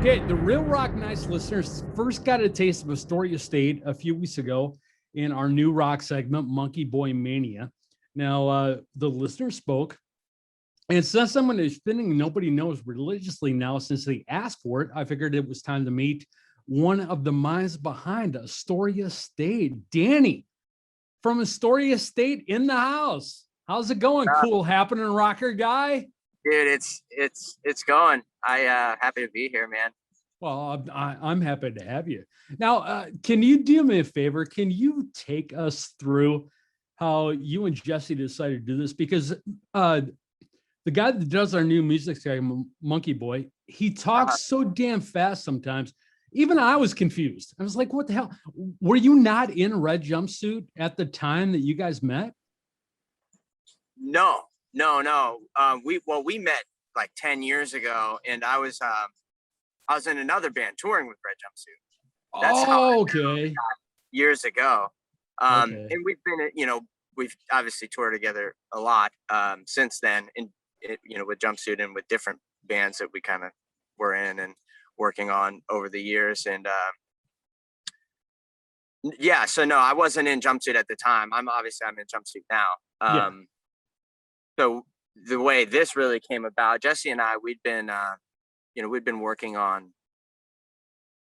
Okay, the Real Rock Nice listeners first got a taste of Astoria State a few weeks ago in our new rock segment, Monkey Boy Mania. Now, the listener spoke, and since someone is spinning Nobody Knows religiously now since they asked for it, I figured it was time to meet one of the minds behind Astoria State, Danny from Astoria State in the house. How's it going? Cool happening rocker guy? Dude, it's going. I happy to be here, man. Well, I'm happy to have you. Now, can you do me a favor? Can you take us through how you and Jesse decided to do this? Because the guy that does our new music segment, Monkey Boy, he talks so damn fast sometimes. Even I was confused. I was like, what the hell? Were you not in a red jumpsuit at the time that you guys met? No. We met like 10 years ago, and I was in another band touring with Red Jumpsuit. That's how Okay. years ago. Okay. And we've been, we've obviously toured together a lot since then, and with Jumpsuit and with different bands that we kind of were in and working on over the years. And yeah, so no, I wasn't in Jumpsuit at the time. I'm in Jumpsuit now. Yeah. So the way this really came about, Jesse and I, we'd been working on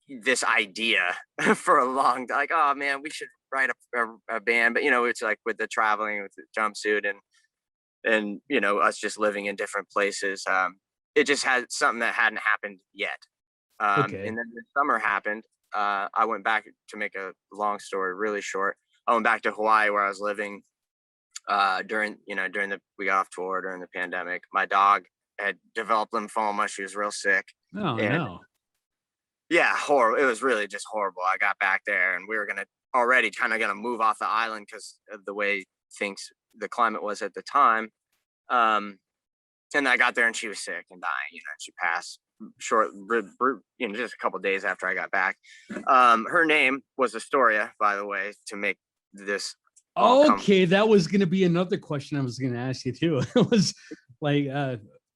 this idea for a long time. Like, oh man, we should write a band. But it's like with the traveling with the Jumpsuit and us just living in different places. It just had something that hadn't happened yet. Okay. And then the summer happened. I went back, to make a long story really short. I went back to Hawaii, where I was living during we got off tour during the pandemic. My dog had developed lymphoma. She was real sick. Oh, And no. yeah, horrible. It was really just horrible. I got back there, and we were already gonna move off the island because of the way the climate was at the time. And I got there, and she was sick and dying. And she passed just a couple of days after I got back. Her name was Astoria, by the way, to make this. Okay, that was going to be another question I was going to ask you too. It was like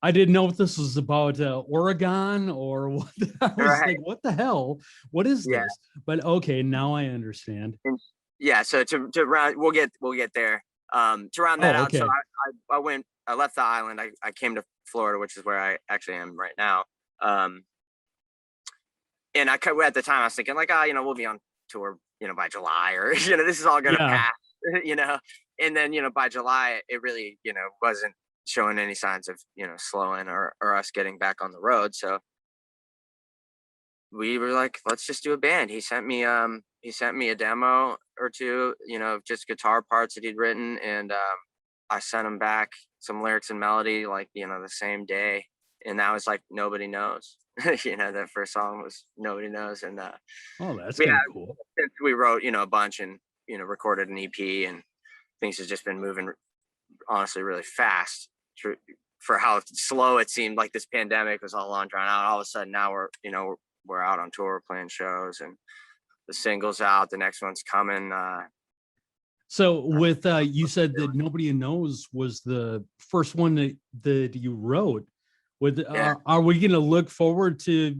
I didn't know if this was about Oregon or what. I was Right. like, what the hell? What is Yeah. this? But okay, now I understand. And yeah, so to round, we'll get there. To round that out, Okay. so I left the island. I came to Florida, which is where I actually am right now. And at the time I was thinking like, we'll be on tour, by July, or this is all gonna pass. And then by July it really wasn't showing any signs of slowing or us getting back on the road. So we were like, let's just do a band. He sent me a demo or two, just guitar parts that he'd written, and I sent him back some lyrics and melody like the same day, and that was like Nobody Knows. That first song was Nobody Knows. And oh, that's kind of cool. Since we wrote a bunch and recorded an EP, and things have just been moving honestly really fast for how slow it seemed. Like this pandemic was all long drawn out. All of a sudden now we're out on tour playing shows, and the single's out, the next one's coming. So with you said that Nobody Knows was the first one that you wrote. Are we going to look forward to?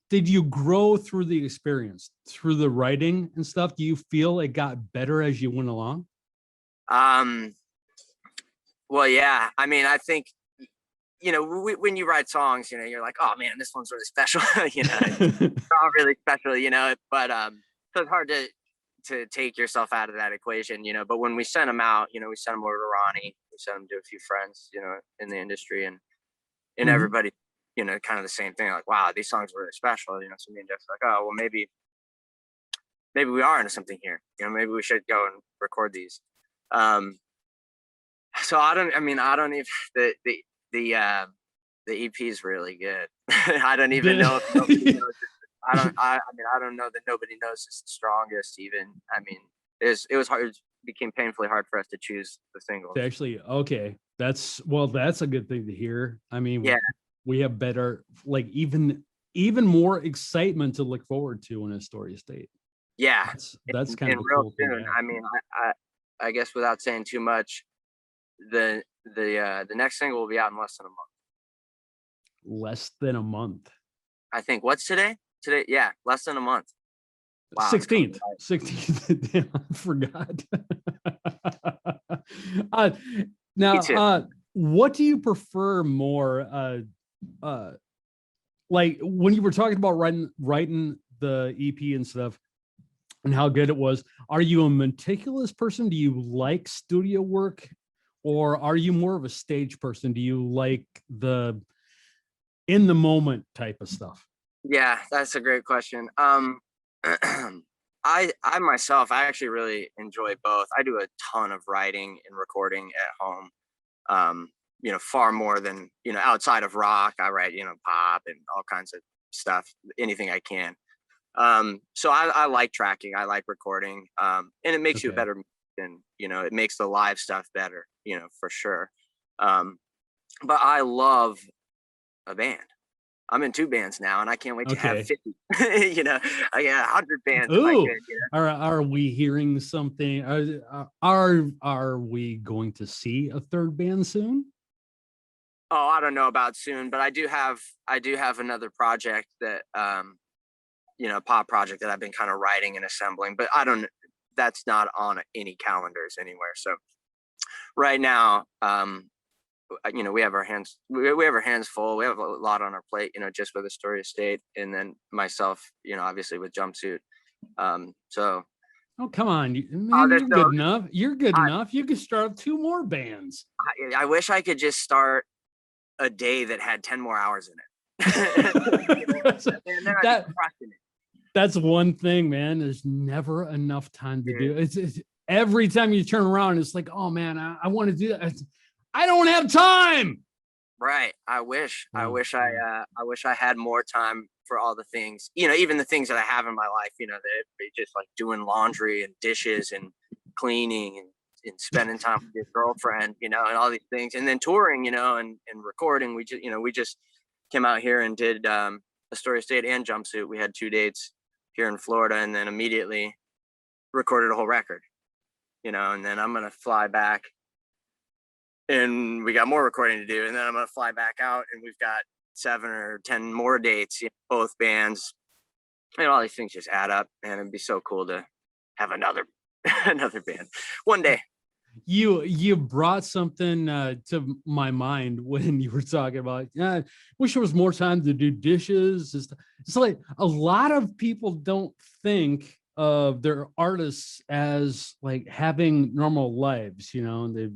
Did you grow through the experience, through the writing and stuff? Do you feel it got better as you went along? Well, yeah. I mean, I think, when you write songs, you're like, oh man, this one's really special. It's not really special, but so it's hard to take yourself out of that equation, but when we sent them out, we sent them over to Ronnie, we sent them to a few friends, in the industry, and everybody, kind of the same thing, like, wow, these songs are really special. So me and Jeff's like, oh, well, maybe we are into something here. Maybe we should go and record these. So I don't even, the EP is really good. I don't even know if nobody knows. I don't know that Nobody Knows is the strongest even. I mean, it was hard. It became painfully hard for us to choose the singles. Actually, okay. That's a good thing to hear. I mean, yeah, we have better, like even more excitement to look forward to in Astoria State. Yeah, that's kind of a real cool soon. thing. I mean, I guess without saying too much, the next single will be out in less than a month. Less than a month. I think what's today? Today, yeah, less than a month. Wow, 16th. Damn, I forgot. Me too. What do you prefer more? Like when you were talking about writing the EP and stuff and how good it was, are you a meticulous person? Do you like studio work, or are you more of a stage person? Do you like the in the moment type of stuff? Yeah, that's a great question. I myself, I actually really enjoy both. I do a ton of writing and recording at home. Far more than, outside of rock. I write, pop and all kinds of stuff, anything I can. So I like tracking, I like recording, and it makes you a better musician. It makes the live stuff better, for sure. But I love a band. I'm in 2 bands now, and I can't wait to have 50. I got 100 bands. Ooh, if I could, are we hearing something? Are we going to see a third band soon? Oh, I don't know about soon, but I do have another project that a pop project that I've been kind of writing and assembling, but that's not on any calendars anywhere. So right now, we have our hands full. We have a lot on our plate, just with Astoria State, and then myself, obviously with Jumpsuit. So. Oh, come on, man, you're good enough. You're good enough. You could start 2 more bands. I wish I could just start a day that had 10 more hours in it. That's one thing, man. There's never enough time to do it. It's every time you turn around, it's like, oh man, I want to do that. I don't have time. Right. I wish I had more time for all the things, even the things that I have in my life, that just like doing laundry and dishes and cleaning and spending time with your girlfriend, and all these things, and then touring, and recording. We just came out here and did Astoria State and Jumpsuit. We had 2 dates here in Florida, and then immediately recorded a whole record, and then I'm gonna fly back, and we got more recording to do, and then I'm gonna fly back out, and we've got 7 or 10 more dates, both bands, and all these things just add up, and it'd be so cool to have another band one day. You brought something to my mind when you were talking about, wish there was more time to do dishes. It's like a lot of people don't think of their artists as like having normal lives, they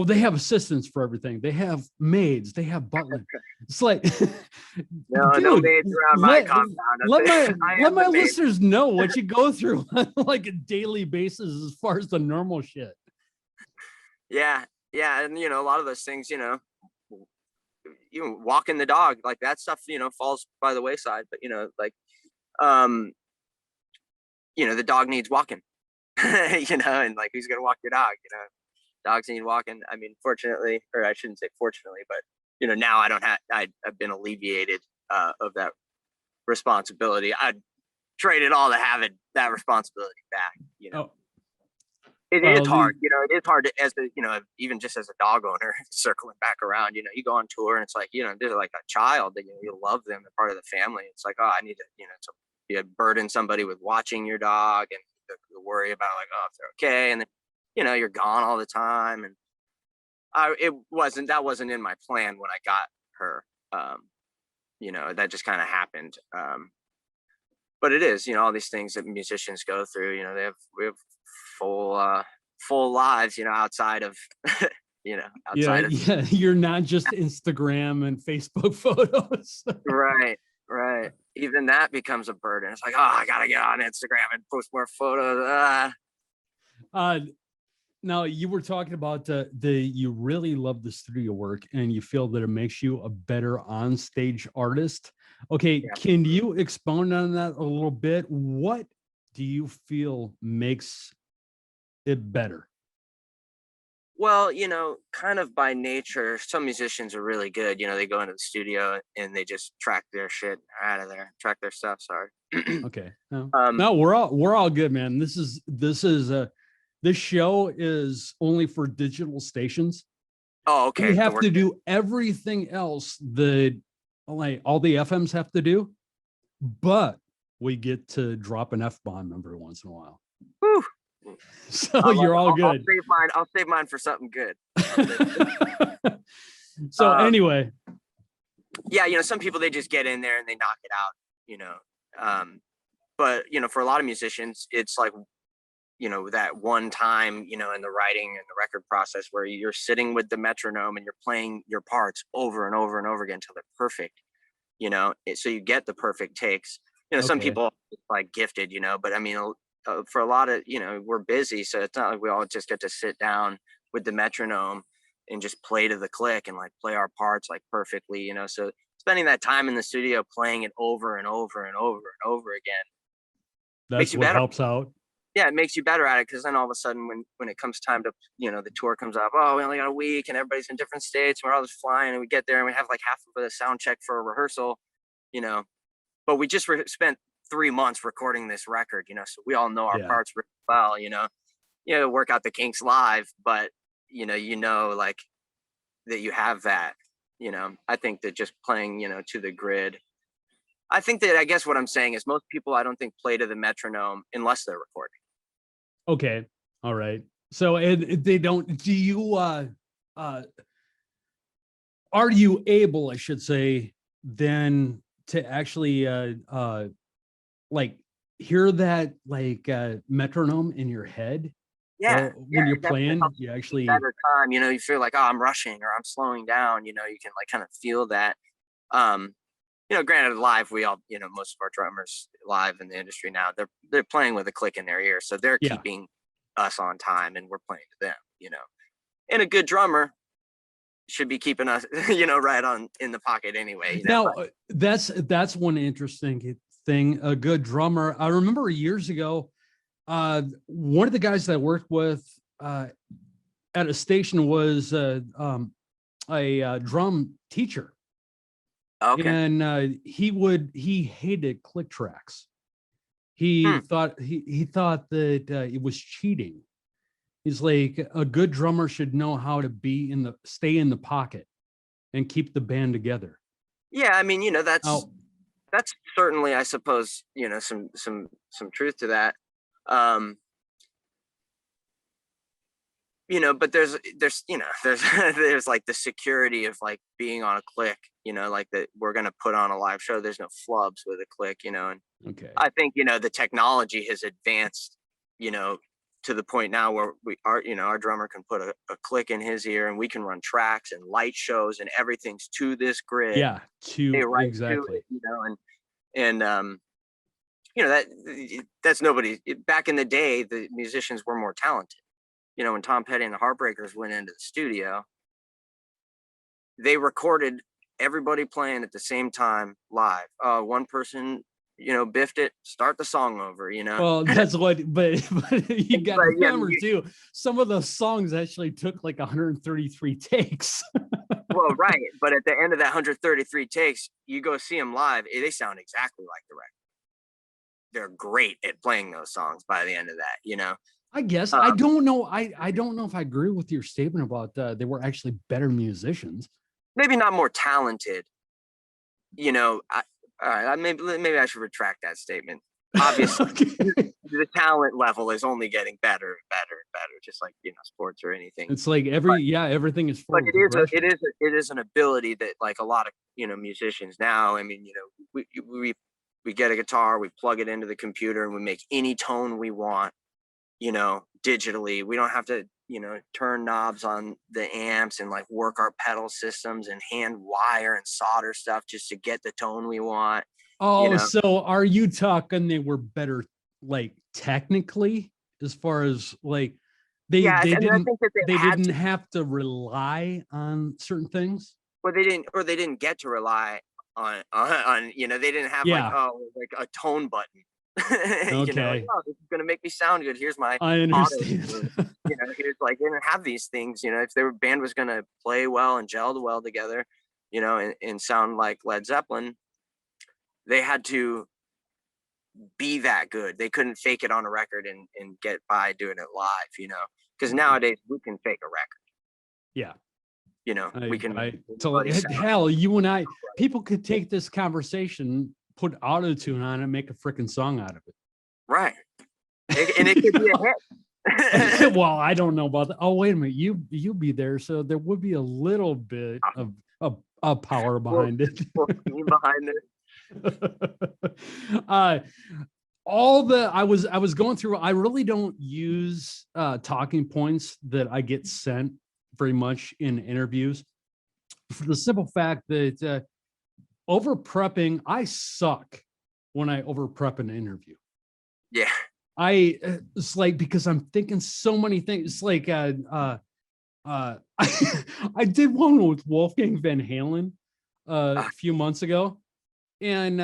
they have assistants for everything. They have maids. They have butlers. It's like, no maids around my compound. Let my listeners know what you go through on like a daily basis as far as the normal shit. Yeah, and a lot of those things, even walking the dog, like that stuff, falls by the wayside. But the dog needs walking, and like who's gonna walk your dog? Dogs need walking. I mean, fortunately, or I shouldn't say fortunately, but now I've been alleviated of that responsibility. I traded all to having that responsibility back. It is hard. It is hard to, even just as a dog owner, circling back around. You go on tour and it's like, they're like a child. That you love them. They're part of the family. It's like, oh, I need to, to burden somebody with watching your dog and the worry about like, oh, if they're okay, and then you're gone all the time, and that wasn't in my plan when I got her. That just kind of happened. But it is, all these things that musicians go through. We have full lives, outside of, outside of. Yeah. You're not just Instagram and Facebook photos. Right. Even that becomes a burden. It's like, oh, I gotta get on Instagram and post more photos. Now you were talking about you really love the studio work and you feel that it makes you a better on-stage artist. Okay, yeah. Can you expound on that a little bit? What do you feel makes it better? Well, kind of by nature, some musicians are really good. They go into the studio and they just track their shit out of there, track their stuff. Sorry. Okay. No, we're all good, man. This show is only for digital stations. Oh, okay. We have to do everything else the like all the FMs have to do, but we get to drop an F-bomb every once in a while. Whew. So you're all good. I'll save mine for something good. So anyway. Yeah, some people, they just get in there and they knock it out, but for a lot of musicians, it's like, that one time, in the writing and the record process where you're sitting with the metronome and you're playing your parts over and over and over again until they're perfect, so you get the perfect takes. Some people are like gifted, but I mean, for a lot of, we're busy, so it's not like we all just get to sit down with the metronome and just play to the click and like play our parts like perfectly, so spending that time in the studio playing it over and over and over and over again, that's what helps out. Yeah, it makes you better at it, because then all of a sudden when it comes time to, the tour comes up, oh, we only got a week and everybody's in different states, we're all just flying, and we get there and we have like half of a sound check for a rehearsal, but we just spent 3 months recording this record, so we all know our parts really well, work out the kinks live, but like that you have that, I think that just playing, to the grid, I think that, I guess what I'm saying is most people, I don't think, play to the metronome unless they're recording. Okay. All right. So they don't, do you, are you able, I should say, then to actually, like hear that like metronome in your head? Yeah. When you're playing, you actually better time, you feel like, oh, I'm rushing or I'm slowing down, you can like kind of feel that. Granted, live, we all, most of our drummers live in the industry now, they're playing with a click in their ear, so they're keeping us on time and we're playing to them, and a good drummer should be keeping us, right on in the pocket anyway. Now, that's one interesting thing. A good drummer. I remember years ago, one of the guys that I worked with at a station was a drum teacher. Okay. And he hated click tracks. He thought that it was cheating. He's like, a good drummer should know how to stay in the pocket and keep the band together. Yeah, I mean, that's certainly, I suppose, some truth to that. But there's there's like the security of like being on a click, like that we're going to put on a live show. There's no flubs with a click, and I think, the technology has advanced, to the point now where our drummer can put a click in his ear and we can run tracks and light shows and everything's to this grid. Yeah, exactly. That's nobody. Back in the day, the musicians were more talented. When Tom Petty and the Heartbreakers went into the studio, they recorded everybody playing at the same time live. One person, biffed it, start the song over, Well, that's what, but you got to remember too, some of those songs actually took like 133 takes. Well, right. But at the end of that 133 takes, you go see them live, they sound exactly like the record. They're great at playing those songs by the end of that, I guess. I don't know. I don't know if I agree with your statement about they were actually better musicians. Maybe not more talented. Maybe I should retract that statement. Obviously, the talent level is only getting better and better and better, just like sports or anything. It's like everything is. But it is an ability that like a lot of musicians now. I mean, we get a guitar, we plug it into the computer, and we make any tone we want. Digitally, we don't have to, turn knobs on the amps and like work our pedal systems and hand wire and solder stuff just to get the tone we want. Oh, so are you talking they were better, like technically, as far as like they didn't have to rely on certain things? Well, they didn't get to rely on they didn't have like a tone button. Okay. Oh, this is gonna make me sound good. Here's my I understand. Here's like, they didn't have these things, if their band was gonna play well and gel well together, and sound like Led Zeppelin, they had to be that good. They couldn't fake it on a record and get by doing it live, because nowadays we can fake a record. Yeah. we can hell, you and I, people could take this conversation, put auto-tune on it, make a freaking song out of it. Right. And it could be a hit. Well, I don't know about that. Oh, wait a minute. You'll be there. So there would be a little bit of power behind it. Behind it. I was going through, I really don't use talking points that I get sent very much in interviews, for the simple fact that over prepping, I suck when I over prep an interview. Yeah. It's like, because I'm thinking so many things. It's like I did one with Wolfgang Van Halen a few months ago, and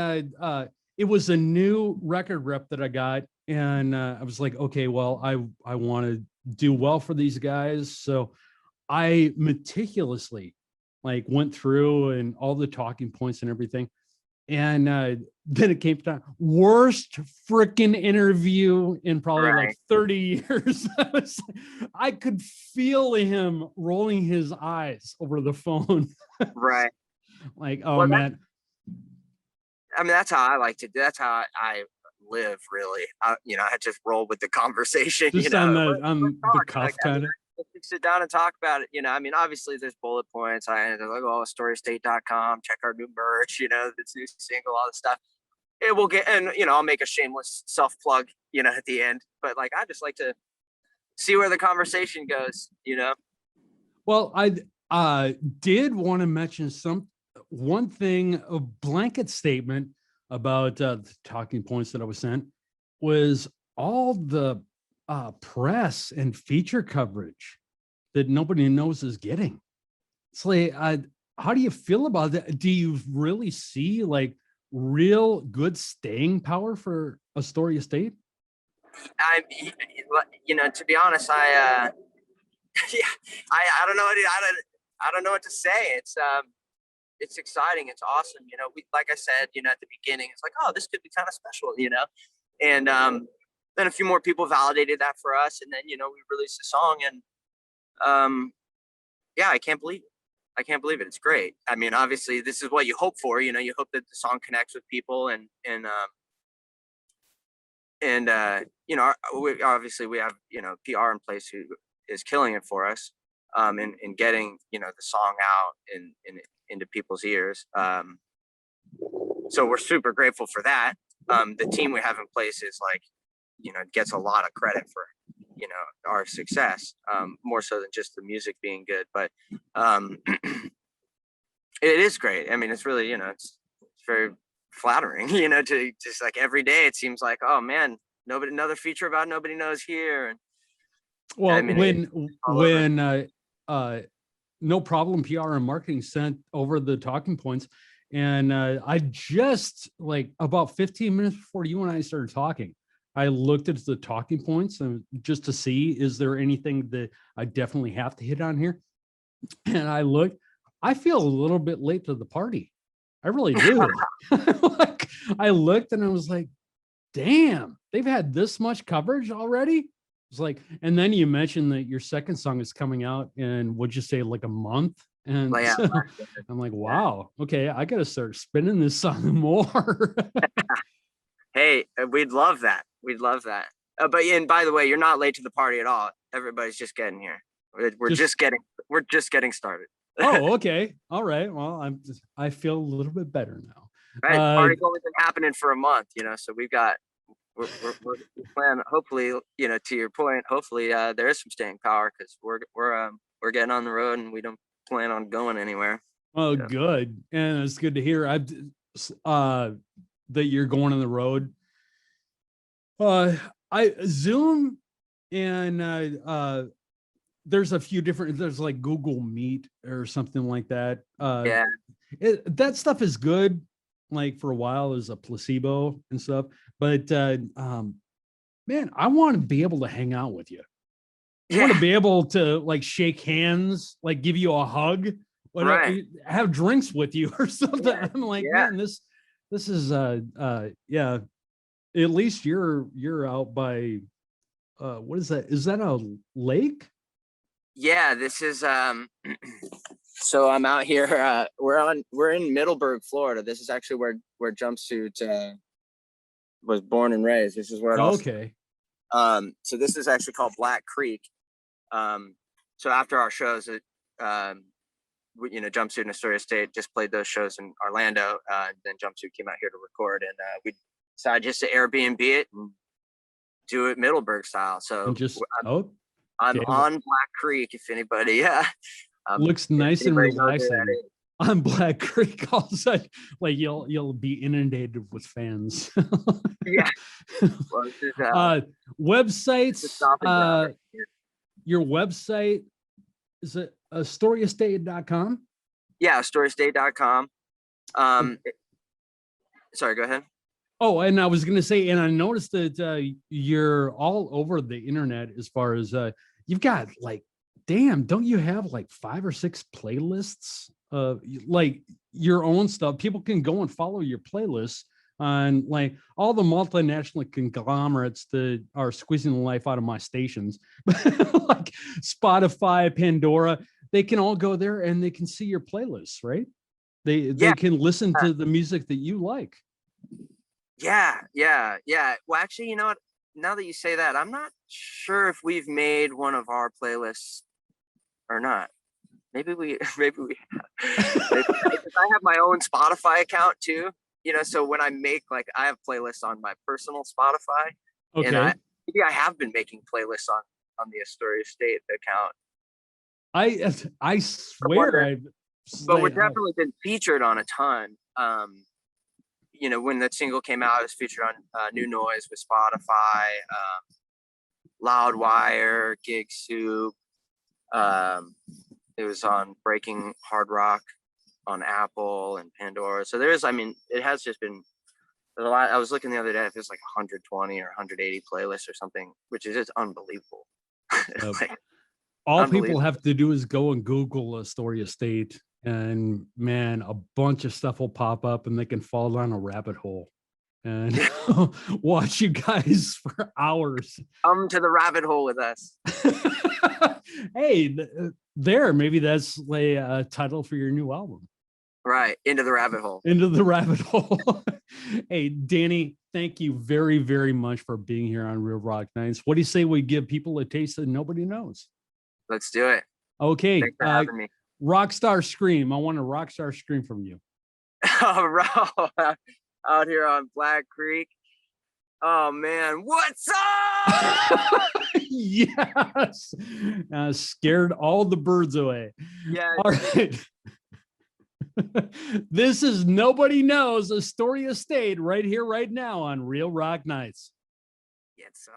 it was a new record rep that I got, and I was like, okay, well, I want to do well for these guys, so I meticulously went through and all the talking points and everything. And then it came to worst freaking interview in probably 30 years. I could feel him rolling his eyes over the phone. Right. Oh, man. I mean, that's how I like to do. That's how I live, really. I just roll with the conversation. Just on the cuff kind of. Sit down and talk about it. I mean, obviously there's bullet points. They're like, AstoriaState.com, check our new merch, this new single, all this stuff. It will get, and I'll make a shameless self plug, at the end. But I just like to see where the conversation goes. Well, I did want to mention one thing, a blanket statement about the talking points that I was sent was all the press and feature coverage that nobody knows is getting. It's like, how do you feel about that? Do you really see real good staying power for Astoria State? To be honest, I don't know. I don't know what to say. It's exciting. It's awesome. We, like I said, at the beginning, it's like, oh, this could be kind of special, and then a few more people validated that for us, and then we released a song, and I can't believe it. It's great. I mean, obviously this is what you hope for. You hope that the song connects with people, and obviously we have PR in place who is killing it for us in getting the song out and into people's ears. So we're super grateful for that. The team we have in place is gets a lot of credit for our success, more so than just the music being good. But it is great. I mean, it's really it's very flattering, to just every day it seems like, oh man, another feature about Nobody Knows Here. And well, I mean, when No Problem PR and Marketing sent over the talking points, and I just about 15 minutes before you and I started talking, I looked at the talking points and just to see, is there anything that I definitely have to hit on here? And I looked, I feel a little bit late to the party. I really do. I looked and I was like, damn, they've had this much coverage already. It's and then you mentioned that your second song is coming out in, would you say a month? And so I'm like, wow, okay, I got to start spinning this song more. Hey, we'd love that. We'd love that. And by the way, you're not late to the party at all. Everybody's just getting here. We're just getting started. Oh, okay. All right. Well, I feel a little bit better now. Right. Party's only been happening for a month, so we're planning, hopefully, to your point, hopefully there is some staying power, because we're getting on the road and we don't plan on going anywhere. Oh, good. And it's good to hear. That you're going on the road. I Zoom and there's a few different, there's Google Meet or something like that. That stuff is good for a while as a placebo and stuff, but man, I want to be able to hang out with you. I want to be able to shake hands, give you a hug, whatever, have drinks with you or something. I'm man, this is at least you're out by what is that? Is that a lake? Yeah, this is So I'm out here. We're in Middleburg, Florida. This is actually where Jumpsuit was born and raised. This is where it all Okay. so this is actually called Black Creek. So after our shows, Jumpsuit and Astoria State just played those shows in Orlando. Then Jumpsuit came out here to record, and we decided just to Airbnb it and do it Middleburg style. So And just I'm on Black Creek. If anybody, looks nice and relaxing. On Black Creek, all of a sudden, like you'll be inundated with fans. Yeah. Well, websites. Your website is it AstoriaState.com? Yeah, AstoriaState.com. Sorry, go ahead. Oh, and I was going to say, and I noticed that you're all over the internet as far as you've got like, damn, don't you have like 5 or 6 playlists? Like your own stuff. People can go and follow your playlists on like all the multinational conglomerates that are squeezing the life out of my stations, like Spotify, Pandora. They can all go there and they can see your playlists, right? They can listen to the music that you like. Yeah. Well, actually, you know what? Now that you say that, I'm not sure if we've made one of our playlists or not. Maybe we have. I have my own Spotify account too, so when I make I have playlists on my personal Spotify. Okay. And maybe I have been making playlists on the Astoria State account. I swear but we're definitely been featured on a ton. When the single came out, it was featured on New Noise with Spotify, Loudwire, Gig Soup. It was on Breaking Hard Rock on Apple and Pandora. So it has just been a lot. I was looking the other day, if it's like 120 or 180 playlists or something, which is just unbelievable. All people have to do is go and Google Astoria State, and man, a bunch of stuff will pop up and they can fall down a rabbit hole and watch you guys for hours. Come to the rabbit hole with us. Hey, maybe that's a title for your new album. Right. Into the rabbit hole. Into the rabbit hole. Hey, Danny, thank you very, very much for being here on Real Rock Nights. What do you say we give people a taste that nobody knows? Let's do it. Okay. Thanks for having me. Rockstar Scream. I want a rockstar scream from you. Out here on Black Creek. Oh man, what's up? Yes. Scared all the birds away. Yeah. All right. This is Nobody Knows Astoria State right here, right now on Real Rock Nights. Get some.